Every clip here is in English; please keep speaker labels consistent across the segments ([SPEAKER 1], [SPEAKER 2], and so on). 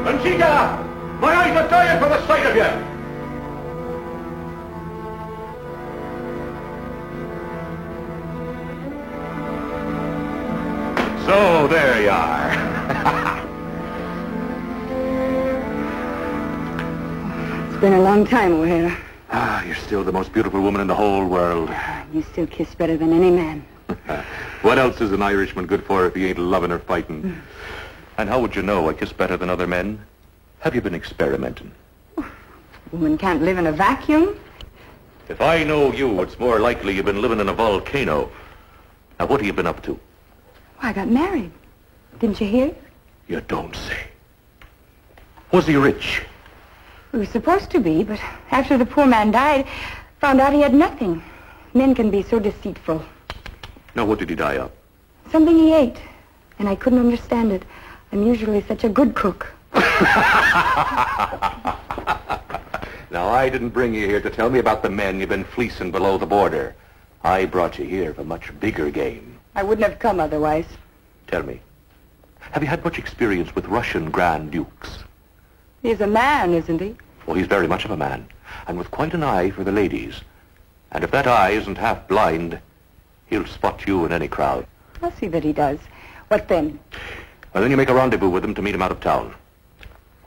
[SPEAKER 1] Conchita! My eyes are dying for the sight of you! So, there you are.
[SPEAKER 2] It's been a long time, O'Hara.
[SPEAKER 1] You're still the most beautiful woman in the whole world.
[SPEAKER 2] You still kiss better than any man.
[SPEAKER 1] What else is an Irishman good for if he ain't loving or fighting? And how would you know I kiss better than other men? Have you been experimenting?
[SPEAKER 2] Woman can't live in a vacuum.
[SPEAKER 1] If I know you, it's more likely you've been living in a volcano. Now, what have you been up to?
[SPEAKER 2] I got married. Didn't you hear?
[SPEAKER 1] You don't say. Was he rich?
[SPEAKER 2] We were supposed to be, but after the poor man died, found out he had nothing. Men can be so deceitful.
[SPEAKER 1] Now, what did he die of?
[SPEAKER 2] Something he ate, and I couldn't understand it. I'm usually such a good cook.
[SPEAKER 1] Now, I didn't bring you here to tell me about the men you've been fleecing below the border. I brought you here for much bigger game.
[SPEAKER 2] I wouldn't have come otherwise.
[SPEAKER 1] Tell me, have you had much experience with Russian Grand Dukes?
[SPEAKER 2] He's a man, isn't he?
[SPEAKER 1] Well, he's very much of a man, and with quite an eye for the ladies. And if that eye isn't half blind, he'll spot you in any crowd.
[SPEAKER 2] I'll see that he does. What then?
[SPEAKER 1] Well, then you make a rendezvous with him to meet him out of town.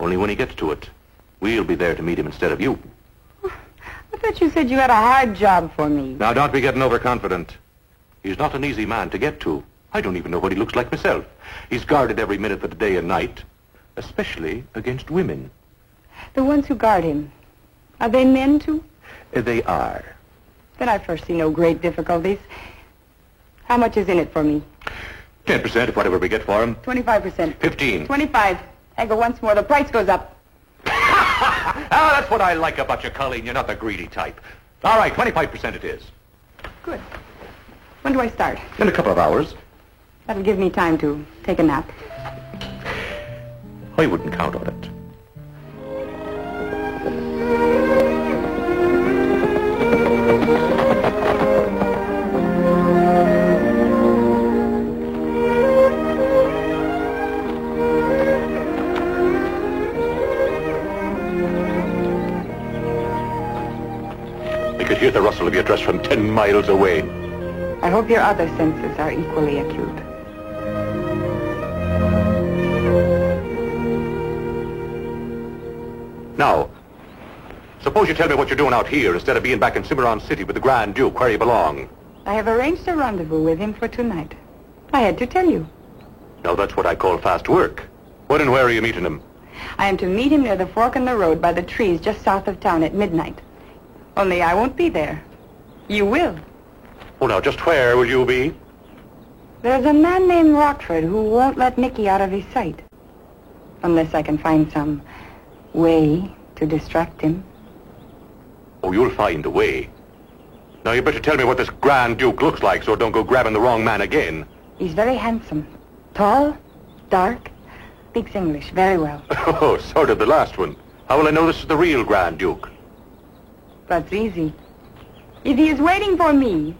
[SPEAKER 1] Only when he gets to it, we'll be there to meet him instead of you.
[SPEAKER 2] I thought you said you had a hard job for me.
[SPEAKER 1] Now, don't be getting overconfident. He's not an easy man to get to. I don't even know what he looks like myself. He's guarded every minute of the day and night, especially against women.
[SPEAKER 2] The ones who guard him, are they men too?
[SPEAKER 1] They are.
[SPEAKER 2] Then I foresee no great difficulties. How much is in it for me?
[SPEAKER 1] 10% of whatever we get for him.
[SPEAKER 2] 25%.
[SPEAKER 1] 15.
[SPEAKER 2] 25. I go once more, the price goes up.
[SPEAKER 1] That's what I like about you, Colleen. You're not the greedy type. All right, 25% it is.
[SPEAKER 2] Good. When do I start?
[SPEAKER 1] In a couple of hours.
[SPEAKER 2] That'll give me time to take a nap.
[SPEAKER 1] I wouldn't count on it. I could hear the rustle of your dress from 10 miles away.
[SPEAKER 2] I hope your other senses are equally acute.
[SPEAKER 1] Now, suppose you tell me what you're doing out here instead of being back in Cimarron City with the Grand Duke, where you belong.
[SPEAKER 2] I have arranged a rendezvous with him for tonight. I had to tell you.
[SPEAKER 1] Now, that's what I call fast work. When and where are you meeting him?
[SPEAKER 2] I am to meet him near the fork in the road by the trees just south of town at midnight. Only I won't be there. You will.
[SPEAKER 1] Oh, now, just where will you be?
[SPEAKER 2] There's a man named Rockford who won't let Nicky out of his sight. Unless I can find some way to distract him.
[SPEAKER 1] Oh, you'll find a way. Now, you better tell me what this Grand Duke looks like so don't go grabbing the wrong man again.
[SPEAKER 2] He's very handsome. Tall, dark, speaks English very well.
[SPEAKER 1] Oh, so did the last one. How will I know this is the real Grand Duke?
[SPEAKER 2] That's easy. If he is waiting for me,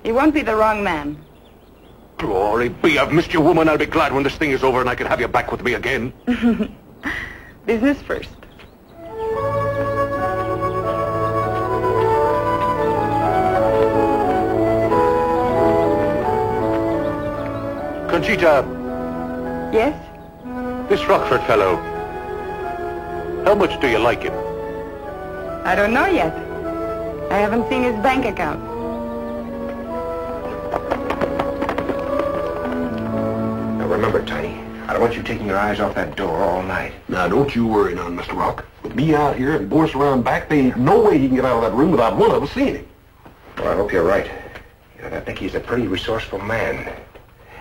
[SPEAKER 2] he won't be the wrong man.
[SPEAKER 1] Glory be, I've missed you, woman. I'll be glad when this thing is over and I can have you back with me again.
[SPEAKER 2] Business first.
[SPEAKER 1] Conchita,
[SPEAKER 2] Yes?
[SPEAKER 1] this Rockford fellow, how much do you like him?
[SPEAKER 2] I don't know yet. I haven't seen his bank account.
[SPEAKER 3] Now remember, Tiny, I don't want you taking your eyes off that door all night.
[SPEAKER 4] Now, don't you worry none, Mr. Rock. With me out here and Boris around back, there ain't no way he can get out of that room without one of us seeing him.
[SPEAKER 3] Well, I hope you're right. You know, that Nicky's a pretty resourceful man.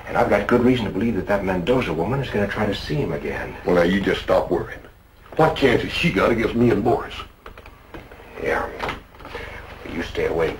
[SPEAKER 3] And I've got good reason to believe that Mendoza woman is going to try to see him again.
[SPEAKER 4] Well, now, you just stop worrying. What chance has she got against me and Boris?
[SPEAKER 3] Yeah. You stay awake.